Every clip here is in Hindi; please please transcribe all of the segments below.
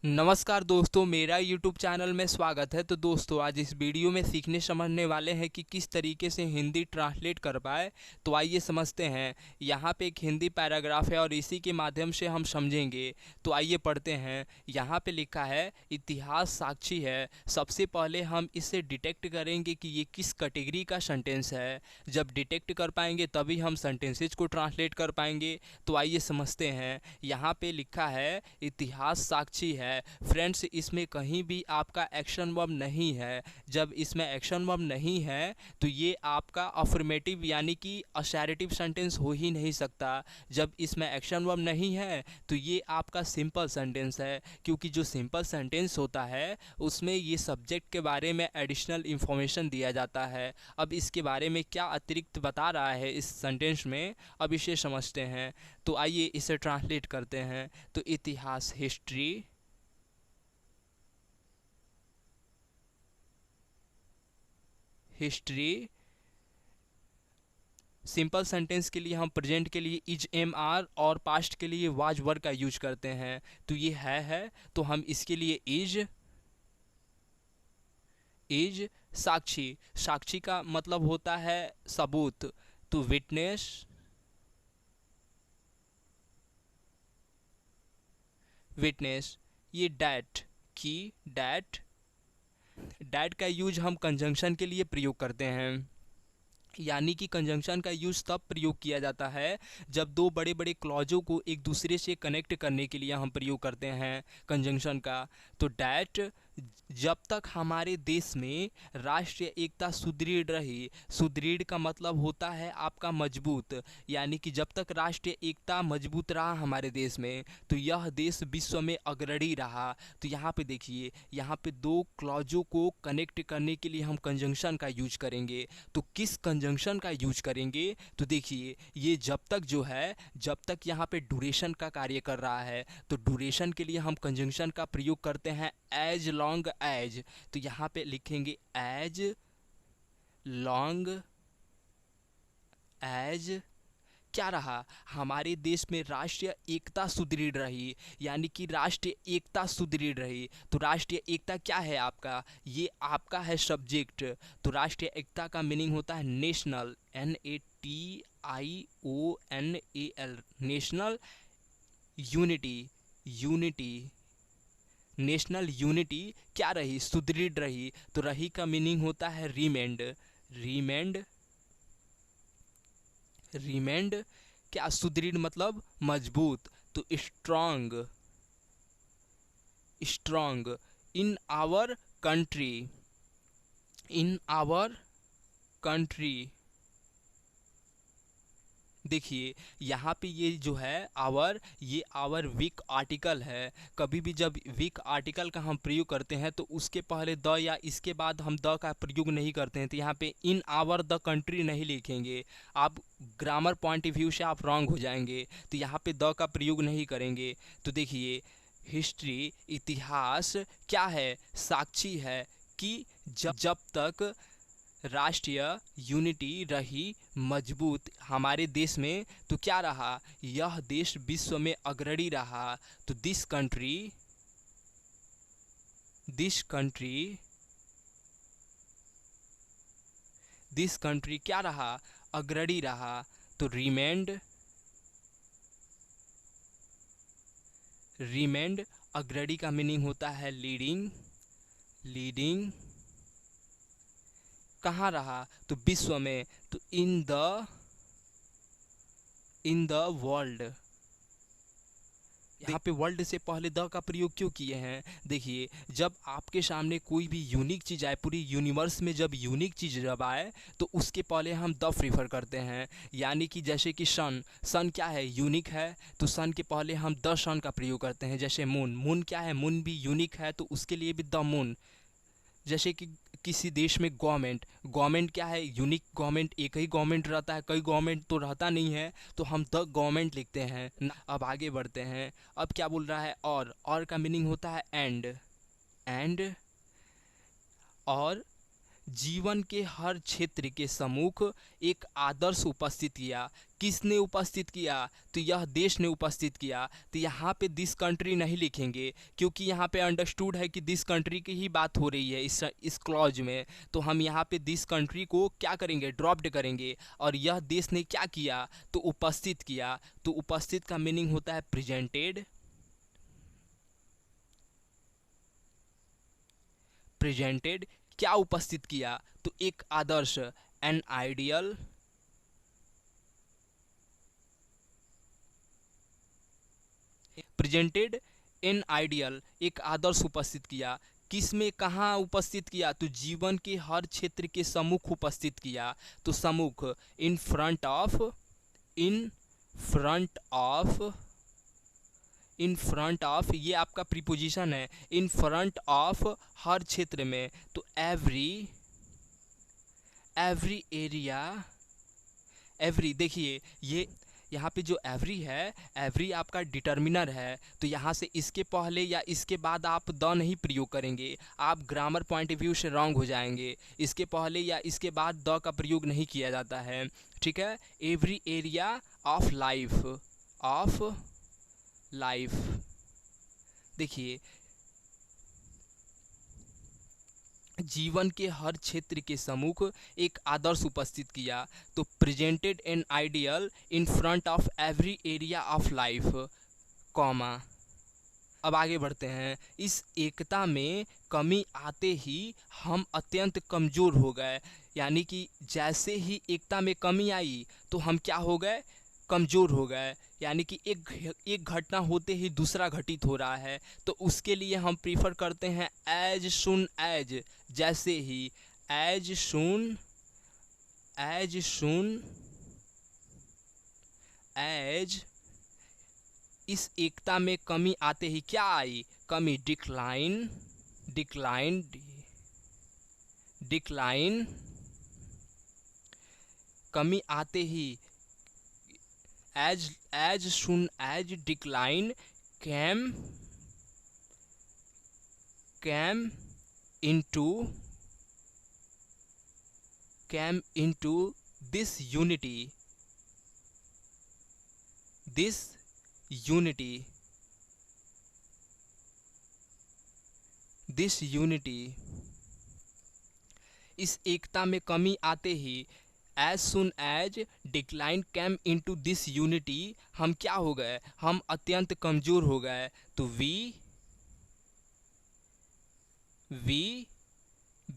नमस्कार दोस्तों, मेरा YouTube चैनल में स्वागत है। तो दोस्तों, आज इस वीडियो में सीखने समझने वाले हैं कि किस तरीके से हिंदी ट्रांसलेट कर पाए। तो आइए समझते हैं। यहाँ पे एक हिंदी पैराग्राफ है और इसी के माध्यम से हम समझेंगे। तो आइए पढ़ते हैं। यहाँ पे लिखा है इतिहास साक्षी है। सबसे पहले हम इससे डिटेक्ट करेंगे कि ये किस कैटेगरी का सेंटेंस है। जब डिटेक्ट कर पाएंगे तभी हम सेंटेंसेज को ट्रांसलेट कर पाएंगे। तो आइए समझते हैं। यहाँ पे लिखा है इतिहास साक्षी है। फ्रेंड्स, इसमें कहीं भी आपका एक्शन वर्ब नहीं है। जब इसमें एक्शन वर्ब नहीं है तो ये आपका अफर्मेटिव यानी कि असर्टिव सेंटेंस हो ही नहीं सकता। जब इसमें एक्शन वर्ब नहीं है तो ये आपका सिंपल सेंटेंस है, क्योंकि जो सिंपल सेंटेंस होता है उसमें ये सब्जेक्ट के बारे में एडिशनल इंफॉर्मेशन दिया जाता है। अब इसके बारे में क्या अतिरिक्त बता रहा है इस सेंटेंस में, अब इसे समझते हैं। तो आइए इसे ट्रांसलेट करते हैं। तो इतिहास, हिस्ट्री, हिस्ट्री। सिंपल सेंटेंस के लिए हम प्रेजेंट के लिए इज एम आर और पास्ट के लिए वाज वर का यूज करते हैं। तो ये है तो हम इसके लिए इज साक्षी। साक्षी का मतलब होता है सबूत। तो विटनेस, विटनेस। ये डैट की, डैट, डैट का यूज हम कंजंक्शन के लिए प्रयोग करते हैं। यानी कि कंजंक्शन का यूज़ तब प्रयोग किया जाता है जब दो बड़े बड़े क्लॉजों को एक दूसरे से कनेक्ट करने के लिए हम प्रयोग करते हैं कंजंक्शन का। तो डैट, जब तक हमारे देश में राष्ट्रीय एकता सुदृढ़ रही। सुदृढ़ का मतलब होता है आपका मजबूत। यानी कि जब तक राष्ट्रीय एकता मजबूत रहा हमारे देश में तो यह देश विश्व में अग्रणी रहा। तो यहाँ पे देखिए, यहाँ पे दो क्लॉजों को कनेक्ट करने के लिए हम कंजंक्शन का यूज करेंगे। तो किस कंजंक्शन का यूज करेंगे? तो देखिए, ये जब तक जो है, जब तक यहाँ पे ड्यूरेशन का कार्य कर रहा है तो ड्यूरेशन के लिए हम कंजंक्शन का प्रयोग करते हैं एज लॉन्ग एज। तो यहाँ पे लिखेंगे एज लॉन्ग एज। क्या रहा? हमारे देश में राष्ट्रीय एकता सुदृढ़ रही। यानी कि राष्ट्रीय एकता सुदृढ़ रही। तो राष्ट्रीय एकता क्या है आपका? ये आपका है सब्जेक्ट। तो राष्ट्रीय एकता का मीनिंग होता है national, NATIONAL, national unity, unity. National unity क्या रही? सुदृढ़ रही। तो रही का मीनिंग होता है रिमेंड, रिमेंड, रिमेंड। क्या? सुदृढ़ मतलब मजबूत। तो strong, strong in our country, in our country. देखिए, यहाँ पे ये जो है आवर, ये आवर वीक आर्टिकल है। कभी भी जब वीक आर्टिकल का हम प्रयोग करते हैं तो उसके पहले द या इसके बाद हम द का प्रयोग नहीं करते हैं। तो यहाँ पे इन आवर द कंट्री नहीं लिखेंगे। आप ग्रामर पॉइंट ऑफ व्यू से आप रॉन्ग हो जाएंगे। तो यहाँ पे द का प्रयोग नहीं करेंगे। तो देखिए, हिस्ट्री, इतिहास क्या है? साक्षी है कि जब तक राष्ट्रीय यूनिटी रही मजबूत हमारे देश में तो क्या रहा? यह देश विश्व में अग्रणी रहा। तो दिस कंट्री दिस कंट्री क्या रहा? अग्रणी रहा। तो रिमेंड अग्रणी का मीनिंग होता है लीडिंग, लीडिंग। कहाँ रहा? तो विश्व में। तो इन द वर्ल्ड। यहाँ पे वर्ल्ड से पहले द का प्रयोग क्यों किए हैं? देखिए, जब आपके सामने कोई भी यूनिक चीज़ आए, पूरी यूनिवर्स में जब यूनिक चीज़ जब आए तो उसके पहले हम द प्रीफर करते हैं। यानी कि जैसे कि सन, सन क्या है? यूनिक है। तो सन के पहले हम द सन का प्रयोग करते हैं। जैसे मून, मून क्या है? मून भी यूनिक है तो उसके लिए भी द मून। जैसे कि किसी देश में गवर्नमेंट, गवर्नमेंट क्या है? यूनिक गवर्नमेंट, एक ही गवर्नमेंट रहता है, कई गवर्नमेंट तो रहता नहीं है। तो हम द गवर्नमेंट लिखते हैं ना। अब आगे बढ़ते हैं। अब क्या बोल रहा है? और का मीनिंग होता है एंड, एंड। और जीवन के हर क्षेत्र के सम्मुख एक आदर्श उपस्थित किया। किसने उपस्थित किया? तो यह देश ने उपस्थित किया। तो यहाँ पे दिस कंट्री नहीं लिखेंगे, क्योंकि यहाँ पे अंडरस्टूड है कि दिस कंट्री की ही बात हो रही है इस क्लॉज में। तो हम यहाँ पे दिस कंट्री को क्या करेंगे? ड्रॉप्ड करेंगे। और यह देश ने क्या किया? तो उपस्थित किया। तो उपस्थित का मीनिंग होता है प्रेजेंटेड। प्रेजेंटेड क्या उपस्थित किया? तो एक आदर्श, an ideal. Presented an ideal, एक आदर्श उपस्थित किया। किस में, कहाँ उपस्थित किया? तो जीवन के हर क्षेत्र के सम्मुख उपस्थित किया। तो सम्मुख, in front of, in front of, in front of ये आपका प्रीपोजिशन है। इन फ्रंट ऑफ हर क्षेत्र में। तो एवरी, एवरी एरिया, एवरी देखिए ये यहाँ पे जो एवरी है, एवरी आपका डिटर्मिनर है। तो यहाँ से इसके पहले या इसके बाद आप द नहीं प्रयोग करेंगे, आप ग्रामर पॉइंट ऑफ व्यू से रॉन्ग हो जाएंगे। इसके पहले या इसके बाद द का प्रयोग नहीं किया जाता है, ठीक है। Every area of life, of life. देखिए जीवन के हर क्षेत्र के सम्मुख एक आदर्श उपस्थित किया। तो presented an ideal in front of every area of life, comma. अब आगे बढ़ते हैं। इस एकता में कमी आते ही हम अत्यंत कमज़ोर हो गए। यानी कि जैसे ही एकता में कमी आई तो हम क्या हो गए? कमज़ोर हो गए। यानी कि एक घटना होते ही दूसरा घटित हो रहा है, तो उसके लिए हम प्रीफर करते हैं एज सुन एज, जैसे ही। As soon, as soon as. इस एकता में कमी आते ही क्या आई? कमी, डिक्लाइन, डिक्लाइन, डिक्लाइन। कमी आते ही as soon as decline came, came into, came into this unity, this unity, this unity. इस एकता में कमी आते ही as soon as decline came into this unity, हम क्या हो गए? हम अत्यंत कमजोर हो गए। तो वी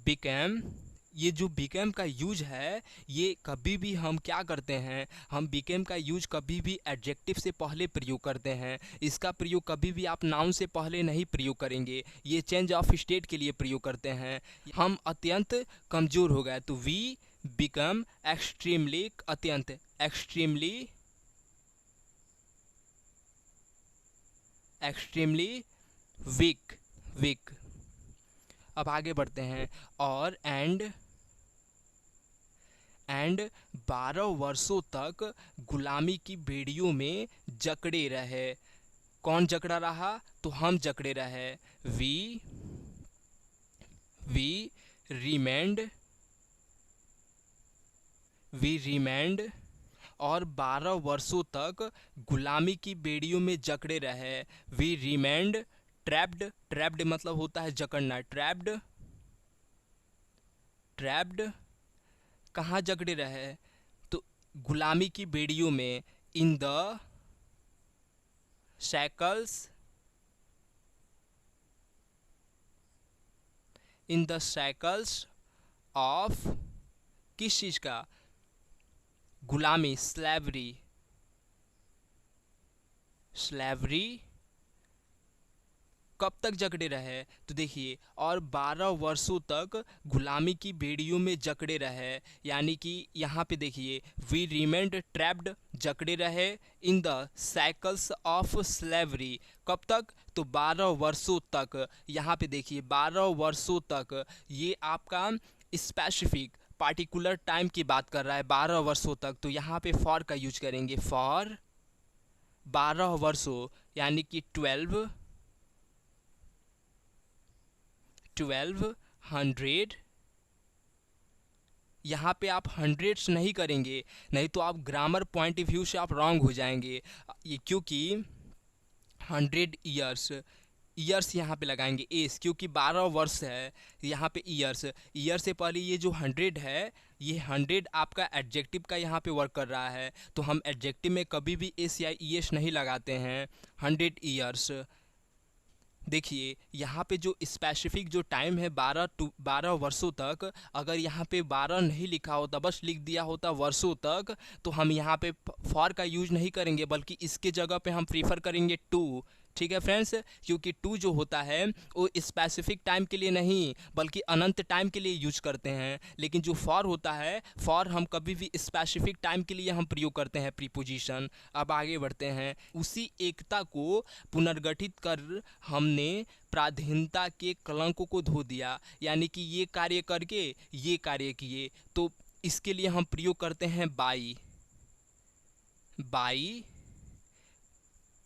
बिकेम, ये जो बिकेम का यूज है, ये कभी भी हम क्या करते हैं? हम बिकेम का यूज कभी भी एडजेक्टिव से पहले प्रयोग करते हैं। इसका प्रयोग कभी भी आप नाउन से पहले नहीं प्रयोग करेंगे। ये चेंज ऑफ स्टेट के लिए प्रयोग करते हैं। हम अत्यंत कमजोर हो गए। तो वी बिकम एक्सट्रीमली, अत्यंत, एक्सट्रीमली, एक्सट्रीमली वीक, वीक। अब आगे बढ़ते हैं। और एंड 12 वर्षों तक गुलामी की बेड़ियों में जकड़े रहे। कौन जकड़ा रहा? तो हम जकड़े रहे। We remained, we remained. और 12 वर्षों तक गुलामी की बेड़ियों में जकड़े रहे। वी रिमेंड ट्रैप्ड, ट्रैप्ड मतलब होता है जकड़ना। Trapped, trapped. कहाँ जकड़े रहे? तो गुलामी की बेड़ियों में। In the shackles, in the shackles of, किस चीज का? गुलामी, स्लेवरी, स्लेवरी। कब तक जकड़े रहे? तो देखिए, और 12 वर्षों तक गुलामी की बेड़ियों में जकड़े रहे। यानी कि यहाँ पे देखिए, वी रिमेंड ट्रैप्ड, जकड़े रहे, in the cycles of slavery. कब तक? तो 12 वर्षों तक। यहाँ पे देखिए 12 वर्षों तक, ये आपका स्पेसिफिक पार्टिकुलर टाइम की बात कर रहा है, 12 वर्षों तक। तो यहाँ पे फॉर का यूज करेंगे। फॉर 12 वर्षों, यानी कि 1200 यहाँ पे आप हंड्रेड्स नहीं करेंगे, नहीं तो आप ग्रामर पॉइंट ऑफ व्यू से आप रॉन्ग हो जाएंगे। ये क्योंकि 100 ईयर्स, ईयर्स यहाँ पे लगाएंगे एस, क्योंकि 12 वर्ष है यहाँ पे ईयर्स। ईयर से पहले ये जो 100 है, ये 100 आपका एडजेक्टिव का यहाँ पे वर्क कर रहा है, तो हम एडजेक्टिव में कभी भी एस या ई एस नहीं लगाते हैं। 100 ईयर्स, देखिए यहाँ पे जो स्पेसिफिक जो टाइम है 12 वर्षों तक, अगर यहाँ पे 12 नहीं लिखा होता, बस लिख दिया होता वर्षों तक, तो हम यहाँ पे फॉर का यूज नहीं करेंगे, बल्कि इसके जगह पे हम प्रीफर करेंगे टू। ठीक है फ्रेंड्स, क्योंकि टू जो होता है वो स्पेसिफिक टाइम के लिए नहीं बल्कि अनंत टाइम के लिए यूज करते हैं, लेकिन जो फॉर होता है, फॉर हम कभी भी स्पेसिफिक टाइम के लिए हम प्रयोग करते हैं प्रीपोजिशन। अब आगे बढ़ते हैं। उसी एकता को पुनर्गठित कर हमने प्राधीनता के कलंकों को धो दिया, यानी कि ये कार्य करके ये कार्य किए, तो इसके लिए हम प्रयोग करते हैं बाई। बाई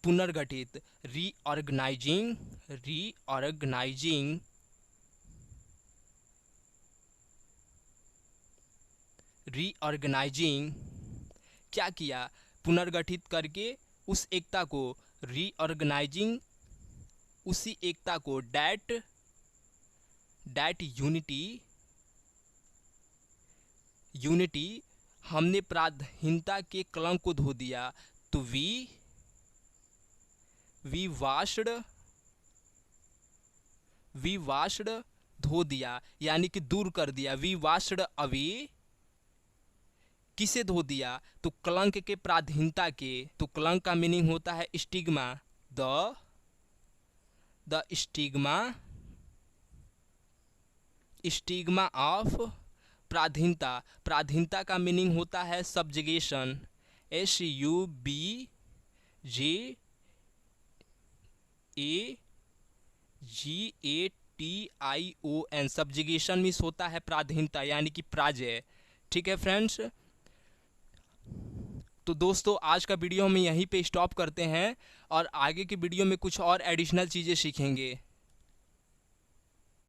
पुनर्गठित, रीऑर्गेनाइजिंग, रीऑर्गेनाइजिंग, रीऑर्गेनाइजिंग क्या किया, पुनर्गठित करके उस एकता को, रीऑर्गेनाइजिंग उसी एकता को, डैट यूनिटी, यूनिटी हमने प्राधीनता के कलंक को धो दिया। तो वी वाश्ड धो दिया, यानी कि दूर कर दिया। वी वाश्ड अवे, किसे धो दिया, तो कलंक के, प्राधीनता के। तो कलंक का मीनिंग होता है स्टिग्मा, द स्टिग्मा ऑफ प्राधीनता। प्राधीनता का मीनिंग होता है सब्जुगेशन, SUBJAGATION, सब्जुगेशन मीन्स होता है प्राधीनता, यानी कि पराजय। ठीक है फ्रेंड्स, तो दोस्तों आज का वीडियो हम यहीं पे स्टॉप करते हैं और आगे की वीडियो में कुछ और एडिशनल चीज़ें सीखेंगे।